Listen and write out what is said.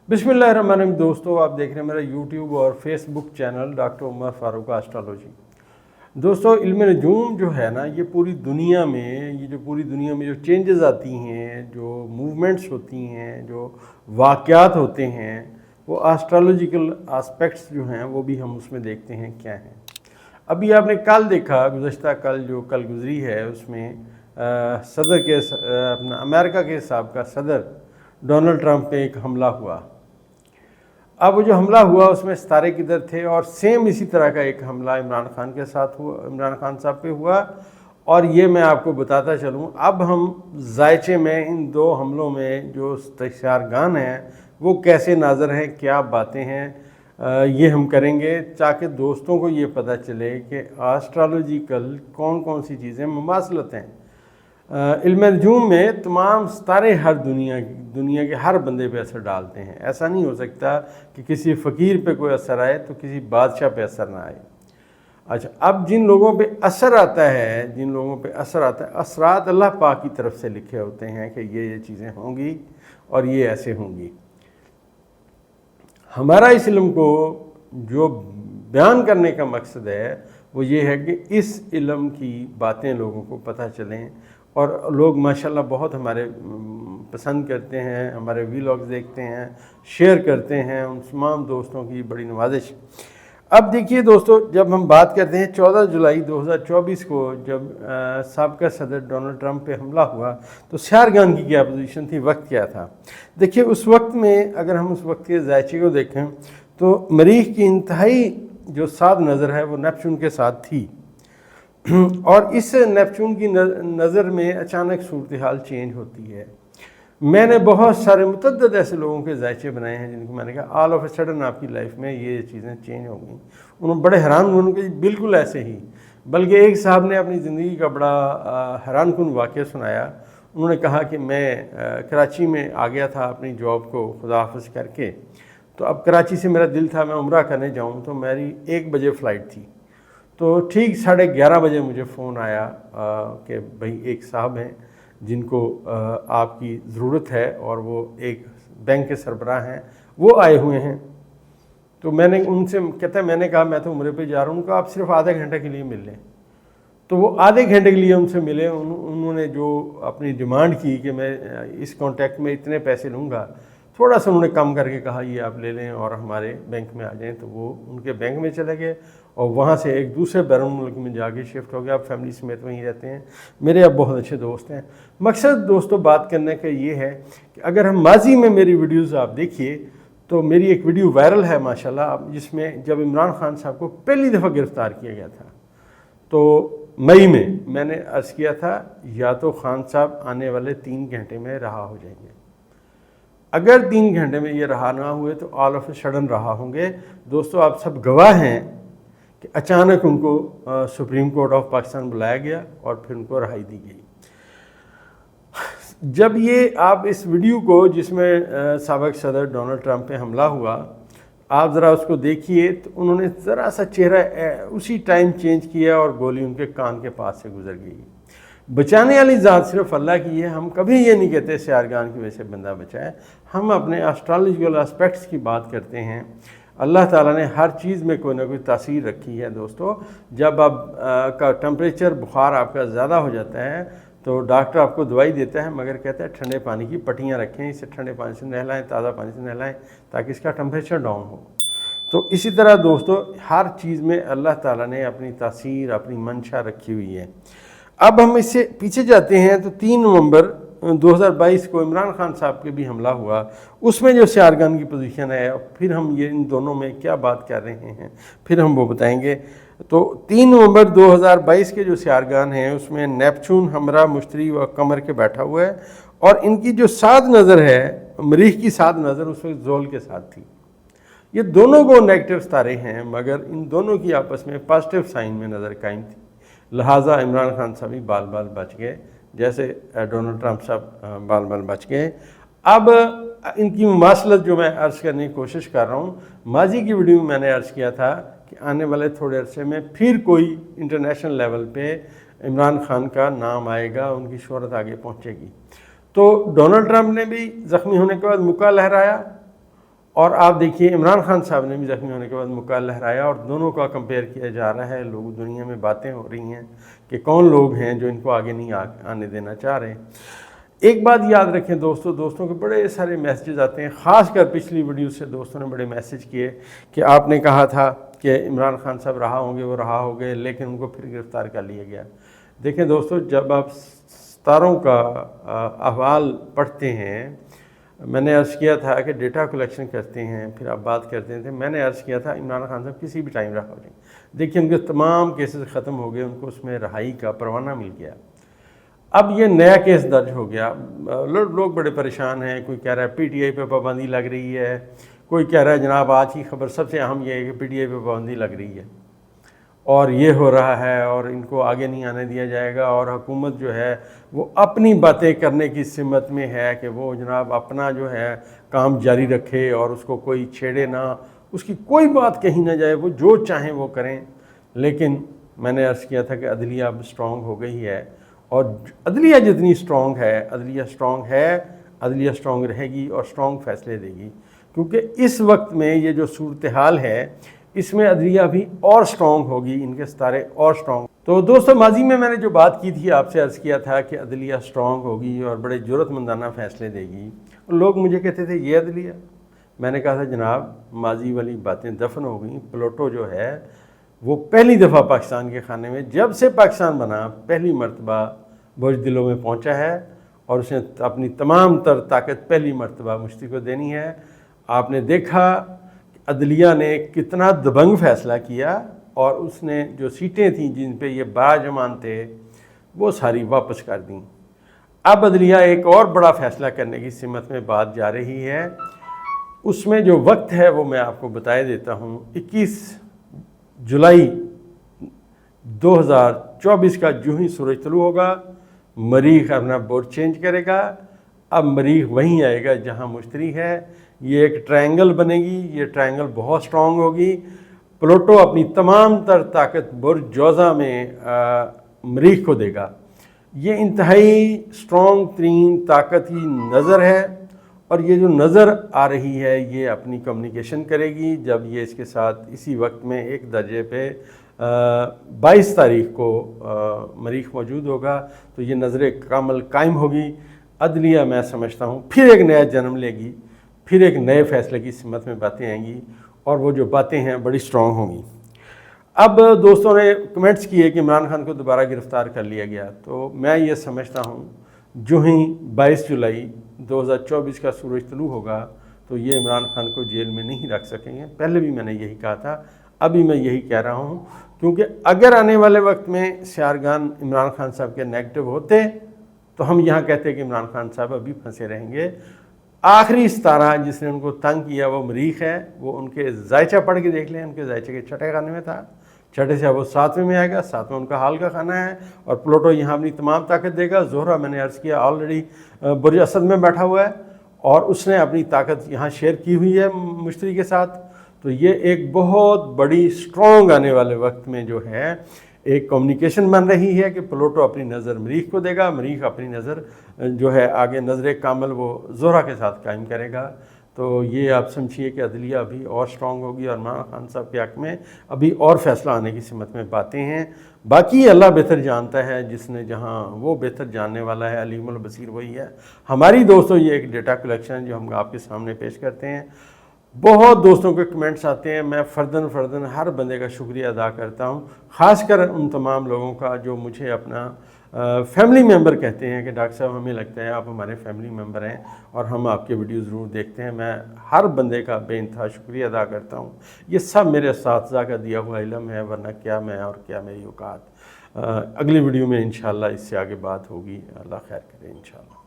बिस्मिल्लाहिर्रहमानिर्रहीम। दोस्तों, आप देख रहे हैं मेरा यूट्यूब और Facebook channel doctor Umar Farooq astrology. दोस्तों, इल्म नजूम जो है ना, ये पूरी दुनिया में जो चेंजेस आती हैं, जो मूवमेंट्स होती हैं, जो वाक़यात होते हैं, वो एस्ट्रोलॉजिकल एस्पेक्ट्स जो हैं वो भी हम उसमें देखते हैं क्या हैं। अभी आपने कल देखा, गुज़श्ता कल गुजरी है, उसमें सदर के अपना अमेरिका के साबिक़ा सदर डोनाल्ड ट्रंप पे एक हमला हुआ। अब वो जो हमला हुआ उसमें सितारे किधर थे, और सेम इसी तरह का एक हमला इमरान खान के साथ हुआ, इमरान खान साहब पे हुआ। और ये मैं आपको बताता चलूँ, अब हम जायचे में इन दो हमलों में जो तैयारगान हैं वो कैसे नाज़र हैं, क्या बातें हैं, ये हम करेंगे ताकि दोस्तों को ये पता चले कि एस्ट्रोलॉजिकल कौन कौन सी चीज़ें मुमासलत हैं। इल्म नजूम में तमाम सितारे हर दुनिया के हर बंदे पे असर डालते हैं। ऐसा नहीं हो सकता कि किसी फ़कीर पे कोई असर आए तो किसी बादशाह पे असर ना आए। अच्छा, अब जिन लोगों पे असर आता है, असरात अल्लाह पाक की तरफ से लिखे होते हैं कि ये चीज़ें होंगी और ये ऐसे होंगी। हमारा इस इल्म को जो बयान करने का मकसद है वो ये है कि इस इल्म की बातें लोगों को पता चलें, और लोग माशाल्लाह बहुत हमारे पसंद करते हैं, हमारे वीलॉग्स देखते हैं, शेयर करते हैं। उन तमाम दोस्तों की बड़ी नवाजिश। अब देखिए दोस्तों, जब हम बात करते हैं 14 जुलाई 2024 को जब साबिक़ा सदर डोनाल्ड ट्रंप पे हमला हुआ, तो सियारगान की क्या पोजीशन थी, वक्त क्या था। देखिए, उस वक्त में अगर हम उस वक्त के जायचे को देखें तो मरीख की इंतहाई जो साध नज़र है वो नेपच्यून के साथ थी, और इस नेपच्यून की नज़र में अचानक सूरत हाल चेंज होती है। मैंने बहुत सारे मुतअद्दिद ऐसे लोगों के जायचे बनाए हैं जिनको मैंने कहा ऑल ऑफ ए सडन आपकी लाइफ में ये चीज़ें चेंज हो गई। उन्होंने बड़े हैरान हुए कि बिल्कुल ऐसे ही। बल्कि एक साहब ने अपनी ज़िंदगी का बड़ा हैरान कुन वाक़या सुनाया। उन्होंने कहा कि मैं कराची में आ गया था अपनी जॉब को खुदा हाफ़िज़ करके, तो अब कराची से मेरा दिल था मैं उम्रा करने जाऊँ, तो मेरी 1 बजे फ़्लाइट थी। तो ठीक 11:30 बजे मुझे फ़ोन आया कि भाई एक साहब हैं जिनको आपकी ज़रूरत है, और वो एक बैंक के सरबराह हैं, वो आए हुए हैं। तो मैंने उनसे मैंने कहा मैं तो उम्रे पे जा रहा हूँ, उनका आप सिर्फ आधे घंटे के लिए मिल लें। तो वो आधे घंटे के लिए उनसे मिले। उन्होंने जो अपनी डिमांड की कि मैं इस कॉन्टैक्ट में इतने पैसे लूँगा, थोड़ा सा उन्होंने कम करके कहा ये आप ले लें और हमारे बैंक में आ जाएं। तो वो उनके बैंक में चले गए और वहाँ से एक दूसरे बैरून मुल्क में जाके शिफ्ट हो गया। अब फैमिली समेत वहीं रहते हैं। मेरे अब बहुत अच्छे दोस्त हैं। मकसद दोस्तों बात करने का ये है कि अगर हम माजी में मेरी वीडियोज़ आप देखिए तो मेरी एक वीडियो वायरल है माशाल्लाह, जिसमें जब इमरान खान साहब को पहली दफ़ा गिरफ़्तार किया गया था, तो मई में मैंने अर्ज़ किया था या तो खान साहब आने वाले 3 घंटे में रहा हो जाएंगे। अगर 3 घंटे में ये रहा ना हुए तो ऑल ऑफ ए सडन रहा होंगे। दोस्तों, आप सब गवाह हैं कि अचानक उनको सुप्रीम कोर्ट ऑफ पाकिस्तान बुलाया गया और फिर उनको रहाई दी गई। जब ये आप इस वीडियो को जिसमें साबिक़ सदर डोनाल्ड ट्रंप पे हमला हुआ, आप ज़रा उसको देखिए, तो उन्होंने ज़रा सा चेहरा उसी टाइम चेंज किया और गोली उनके कान के पास से गुजर गई। बचाने वाली ज़ात सिर्फ अल्लाह की है। हम कभी ये नहीं कहते सियारगान की वजह से बंदा बचाए। हम अपने एस्ट्रोलॉजिकल एस्पेक्ट्स की बात करते हैं। अल्लाह ताला ने हर चीज़ में कोई ना कोई तासीर रखी है। दोस्तों, जब आप का टेम्परेचर बुखार आपका ज़्यादा हो जाता है तो डॉक्टर आपको दवाई देता है, मगर कहता है ठंडे पानी की पट्टियाँ रखें, इसे ठंडे पानी से नहलाएं, ताज़ा पानी से नहलाएं, ताकि इसका टेम्परेचर डाउन हो। तो इसी तरह दोस्तों, हर चीज़ में अल्लाह ताला ने अपनी तासीर, अपनी मंशा रखी हुई है। अब हम इससे पीछे जाते हैं तो 3 नवंबर 2022 को इमरान खान साहब के भी हमला हुआ। उसमें जो सियारगान की पोजीशन है, फिर हम ये इन दोनों में क्या बात कर रहे हैं, फिर हम वो बताएंगे। तो 3 नवंबर 2022 के जो सियारगान हैं उसमें नेपच्यून हमरा मुश्तरी व कमर के बैठा हुआ है, और इनकी जो साध नज़र है, मरीख की साध नज़र उस वक्त जोल के साथ थी। ये दोनों को नेगेटिव तारे हैं, मगर इन दोनों की आपस में पॉजिटिव साइन में नज़र कायम थी। लिहाजा इमरान खान साहब भी बाल बाल बच गए, जैसे डोनाल्ड ट्रंप साहब बाल बाल बच गए। अब इनकी मुमासलत जो मैं अर्ज़ करने की कोशिश कर रहा हूँ, माजी की वीडियो में मैंने अर्ज़ किया था कि आने वाले थोड़े अरसे में फिर कोई इंटरनेशनल लेवल पे इमरान खान का नाम आएगा, उनकी शोहरत आगे पहुँचेगी। तो डोनाल्ड ट्रंप ने भी ज़ख्मी होने के बाद मुक्का लहराया और आप देखिए इमरान खान साहब ने भी ज़ख्मी होने के बाद मुक्का लहराया और दोनों का कंपेयर किया जा रहा है। लोग दुनिया में बातें हो रही हैं कि कौन लोग हैं जो इनको आगे नहीं आने देना चाह रहे। एक बात याद रखें दोस्तों के बड़े सारे मैसेजेस आते हैं, ख़ासकर पिछली वीडियो से दोस्तों ने बड़े मैसेज किए कि आपने कहा था कि इमरान खान साहब रहा होंगे, वो रहा हो गए, लेकिन उनको फिर गिरफ़्तार कर लिया गया। देखें दोस्तों, जब आप सितारों का अहवाल पढ़ते हैं, मैंने अर्ज़ किया था कि डेटा कलेक्शन करते हैं फिर आप बात करते थे। मैंने अर्ज़ किया था इमरान खान साहब किसी भी टाइम रहा हो जाए, देखिए उनके तमाम केसेस ख़त्म हो गए, उनको उसमें रहाई का परवाना मिल गया। अब ये नया केस दर्ज हो गया, लोग बड़े परेशान हैं। कोई कह रहा है PTI पे पाबंदी लग रही है, कोई कह रहा है जनाब आज की खबर सबसे अहम ये है कि PTI पे पाबंदी लग रही है और ये हो रहा है और इनको आगे नहीं आने दिया जाएगा। और हुकूमत जो है वो अपनी बातें करने की सिमत में है कि वो जनाब अपना जो है काम जारी रखे और उसको कोई छेड़े ना, उसकी कोई बात कही ना जाए, वो जो चाहें वो करें। लेकिन मैंने अर्ज़ किया था कि अदलिया अब स्ट्रॉन्ग हो गई है और अदलिया जितनी स्ट्रॉन्ग है, अदलिया स्ट्रॉन्ग रहेगी और स्ट्रॉन्ग फैसले देगी, क्योंकि इस वक्त में ये जो सूरत हाल है इसमें अदलिया भी और स्ट्रॉन्ग होगी, इनके सितारे और स्ट्रॉन्ग। तो दोस्तों, माजी में मैंने जो बात की थी आपसे अर्ज़ किया था कि अदलिया स्ट्रॉन्ग होगी और बड़े जुर्रतमंदाना फ़ैसले देगी। लोग मुझे कहते थे ये अदलिया, मैंने कहा था जनाब माजी वाली बातें दफन हो गई। प्लूटो जो है वो पहली दफ़ा पाकिस्तान के खाने में, जब से पाकिस्तान बना पहली मरतबा बुज़दिलों में पहुँचा है और उसने अपनी तमाम तर ताकत पहली मरतबा मुश्ती को देनी है। आपने देखा अदलिया ने कितना दबंग फ़ैसला किया और उसने जो सीटें थीं जिन पे ये बाजमान थे वो सारी वापस कर दी। अब अदलिया एक और बड़ा फ़ैसला करने की सिमत में बात जा रही है, उसमें जो वक्त है वो मैं आपको बता देता हूँ। 21 जुलाई 2024 का जो ही सूरज तुलू होगा, मरीख अपना बोर्ड चेंज करेगा। अब मरीख वहीं आएगा जहाँ मुश्तरी है, ये एक ट्रायंगल बनेगी, ये ट्रायंगल बहुत स्ट्रॉन्ग होगी। प्लूटो अपनी तमाम तर ताकत बुर्ज जोज़ा में मरीख को देगा। ये इंतहाई स्ट्रॉन्ग तरीन ताकत की नज़र है और ये जो नज़र आ रही है ये अपनी कम्युनिकेशन करेगी जब ये इसके साथ इसी वक्त में एक दर्जे पे 22 तारीख को मरीख मौजूद होगा, तो ये नज़र कामल कायम होगी। अदलिया मैं समझता हूँ फिर एक नया जन्म लेगी, फिर एक नए फ़ैसले की सिमत में बातें आएंगी और वो जो बातें हैं बड़ी स्ट्रॉन्ग होंगी। अब दोस्तों ने कमेंट्स किए कि इमरान खान को दोबारा गिरफ़्तार कर लिया गया, तो मैं ये समझता हूँ जो ही 22 जुलाई 2024 का सूरज तुलू होगा तो ये इमरान खान को जेल में नहीं रख सकेंगे। पहले भी मैंने यही कहा था, अभी मैं यही कह रहा हूँ, क्योंकि अगर आने वाले वक्त में सियारगान इमरान खान साहब के नेगेटिव होते तो हम यहाँ कहते कि इमरान खान साहब अभी फंसे रहेंगे। आखिरी सितारा जिसने उनको तंग किया वो मरीख है, वो उनके जायचा पढ़ के देख लें, उनके जायचे के छठे खाने में था, छठे से वो 7वें में आएगा, 7वां उनका हाल का खाना है और प्लूटो यहाँ अपनी तमाम ताकत देगा। ज़ोहरा मैंने अर्ज़ किया ऑलरेडी बुर्ज असद में बैठा हुआ है और उसने अपनी ताकत यहाँ शेयर की हुई है मुश्तरी के साथ। तो ये एक बहुत बड़ी स्ट्रॉन्ग आने वाले वक्त में जो है एक कम्युनिकेशन बन रही है कि प्लूटो अपनी नज़र मरीख को देगा, मरीख अपनी नज़र जो है आगे नज़र कामल वो ज़ोहरा के साथ कायम करेगा। तो ये आप समझिए कि अदलिया अभी और स्ट्रॉन्ग होगी और इमरान खान साहब के हक़ में अभी और फ़ैसला आने की सिमत में बातें हैं। बाकी अल्लाह बेहतर जानता है, जिसने जहाँ वो बेहतर जानने वाला है, अलीमुल बसीर वही है। हमारी दोस्तों ये एक डेटा कलेक्शन जो हम आपके सामने पेश करते हैं। बहुत दोस्तों के कमेंट्स आते हैं, मैं फ़र्दन हर बंदे का शुक्रिया अदा करता हूँ, ख़ासकर उन तमाम लोगों का जो मुझे अपना फैमिली मेंबर कहते हैं कि डॉक्टर साहब हमें लगता है आप हमारे फैमिली मेंबर हैं और हम आपके वीडियो ज़रूर देखते हैं। मैं हर बंदे का बेइंतहा शुक्रिया अदा करता हूँ। ये सब मेरे असातिज़ा का दिया हुआ इल्म है, वरना क्या मैं और क्या मेरी औकात। अगली वीडियो में इंशाअल्लाह इससे आगे बात होगी। अल्लाह खैर करे इंशाअल्लाह।